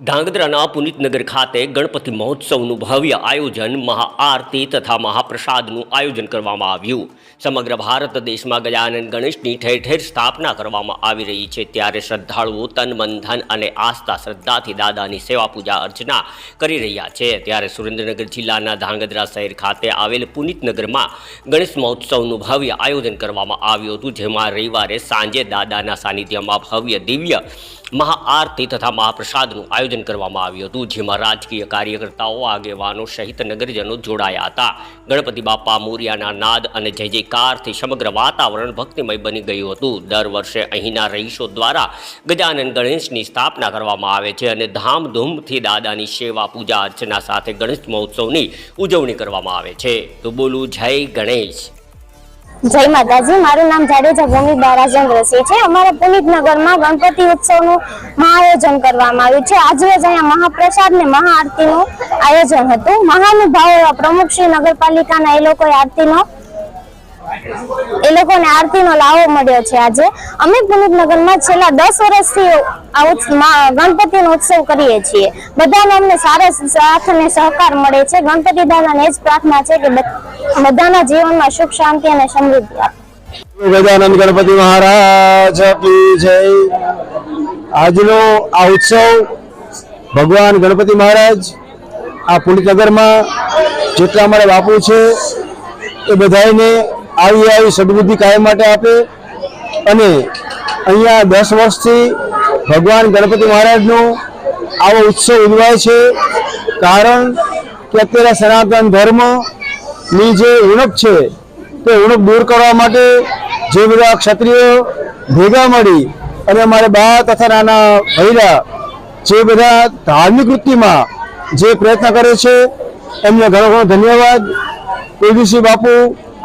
ધાંગધ્રાના પુનિતનગર ખાતે ગણપતિ મહોત્સવનું ભવ્ય આયોજન, મહાઆરતી તથા મહાપ્રસાદનું આયોજન કરવામાં આવ્યું। સમગ્ર ભારત દેશમાં ગજાનન ગણેશની ઠેર ઠેર સ્થાપના કરવામાં આવી રહી છે, ત્યારે શ્રદ્ધાળુઓ તન, મન, ધન અને આસ્થા શ્રદ્ધાથી દાદાની સેવા પૂજા અર્ચના કરી રહ્યા છે। ત્યારે સુરેન્દ્રનગર જિલ્લાના ધાંગધ્રા શહેર ખાતે આવેલ પુનિતનગરમાં ગણેશ મહોત્સવનું ભવ્ય આયોજન કરવામાં આવ્યું હતું, જેમાં રવિવારે સાંજે દાદાના સાનિધ્યમાં ભવ્ય દિવ્ય મહાઆરતી તથા મહાપ્રસાદનું આયોજન કરવામાં આવ્યું હતું, જેમાં રાજકીય કાર્યકર્તાઓ, આગેવાનો સહિત નગરજનો જોડાયા હતા। ગણપતિ બાપા મોરિયાના નાદ અને જય જયકારથી સમગ્ર વાતાવરણ ભક્તિમય બની ગયું હતું। દર વર્ષે અહીંના રહીશો દ્વારા ગજાનન ગણેશની સ્થાપના કરવામાં આવે છે અને ધામધૂમથી દાદાની સેવા પૂજા અર્ચના સાથે ગણેશ મહોત્સવની ઉજવણી કરવામાં આવે છે। તો બોલું જય ગણેશ। જય માતાજી। મારું નામ જાડેજા ભૂમિબા રાજેન્દ્રસિંહ છે। અમારા પુનિતનગરમાં ગણપતિ ઉત્સવનું મહાઆયોજન કરવામાં આવ્યું છે। આજરોજ અહીંયા મહાપ્રસાદ ને મહાઆરતીનું આયોજન હતું। મહાનુભાવો પ્રમુખ શ્રી નગરપાલિકાના એ લોકોને આરતીનો લાવો મળ્યો છે। આજે અમે પુનિતનગરમાં છેલ્લા 10 વર્ષથી ગણપતિનો ઉત્સવ કરીએ છીએ। બધાને અમને સારા સાથ અને સહકાર મળે છે। ગણપતિ દાદાને જ પ્રાર્થના છે કે બધાના જીવનમાં સુખ, શાંતિ અને સમૃદ્ધિ આપે। ગજાનન ગણપતિ મહારાજ કી જય। આજનો આ ઉત્સવ ભગવાન ગણપતિ મહારાજ આ પુનિતનગરમાં જેટલા અમારા બાપુ છે એ બધાને આવી સદબુદ્ધિ કાયમ માટે આપે અને અહીંયા 10 વર્ષથી ભગવાન ગણપતિ મહારાજનો આવો ઉત્સવ ઉજવાય છે। કારણ કે અત્યારે સનાતન ધર્મની જે ઉણપ છે તે ઉણપ દૂર કરવા માટે જે બધા ક્ષત્રિયો ભેગા મળી અને અમારે બા તથા નાના ભૈરા જે બધા ધાર્મિક વૃત્તિમાં જે પ્રયત્ન કરે છે એમને ઘણો ઘણો ધન્યવાદ। કુલદીપસિંહ બાપુ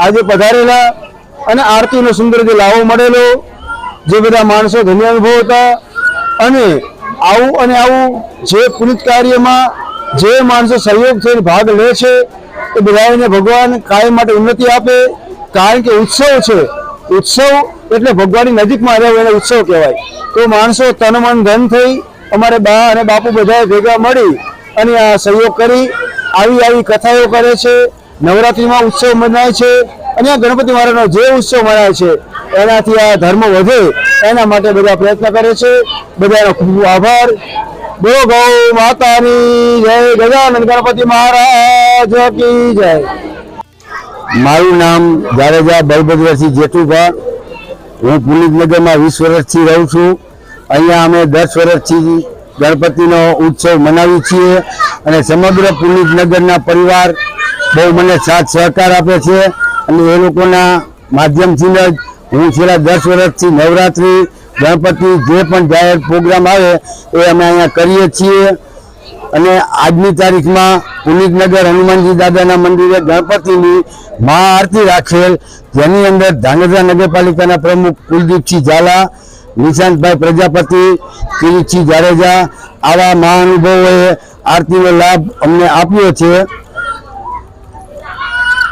આજે પધારેલા અને આરતીનો સુંદર જે લાવો મળેલો, જે બધા માણસો ધન્ય અનુભવતા અને આવું જે પુનિત કાર્યમાં જે માણસો સહયોગ થઈને ભાગ લે છે એ બધાને ભગવાન કાયમ માટે ઉન્નતિ આપે। કારણ કે ઉત્સવ છે, ઉત્સવ એટલે ભગવાનની નજીકમાં રહેવું એને ઉત્સવ કહેવાય। તો માણસો તન, મન, ધન થઈ અમારે બા અને બાપુ બધાએ ભેગા મળી અને આ સહયોગ કરી આવી કથાઓ કરે છે। નવરાત્રિમાં ઉત્સવ મનાય છે અને આ ગણપતિ મહારાજનો જે ઉત્સવ મનાય છે એનાથી આ ધર્મ વધે એના માટે બધા પ્રયત્ન કરે છે। બધાનો ખૂબ આભાર। બોલો ગૌ માતાની જય। ગજાનન ગણપતિ મહારાજ કી જય। મારું નામ જાડેજા બલભદ્રસિંહ જેઠુભા। હું પુનિતનગરમાં 20 વર્ષથી રહું છું। અહીંયા અમે 10 વર્ષથી ગણપતિનો ઉત્સવ મનાવીએ છીએ અને સમગ્ર પુનિતનગરના પરિવાર બહુ મને સાથ સહકાર આપે છે અને એ લોકોના માધ્યમથી જ હું છેલ્લા 10 વર્ષથી નવરાત્રિ, ગણપતિ જે પણ જાહેર પ્રોગ્રામ આવે એ અમે અહીંયા કરીએ છીએ। અને આજની તારીખમાં પુનિતનગર હનુમાનજી દાદાના મંદિરે ગણપતિની મહાઆરતી રાખેલ, જેની અંદર ધાંગધ્રા નગરપાલિકાના પ્રમુખ કુલદીપસિંહ ઝાલા, નિશાંતભાઈ પ્રજાપતિ, કિરીટસિંહ જાડેજા આવા મહાનુભાવોએ આરતીનો લાભ અમને આપ્યો છે।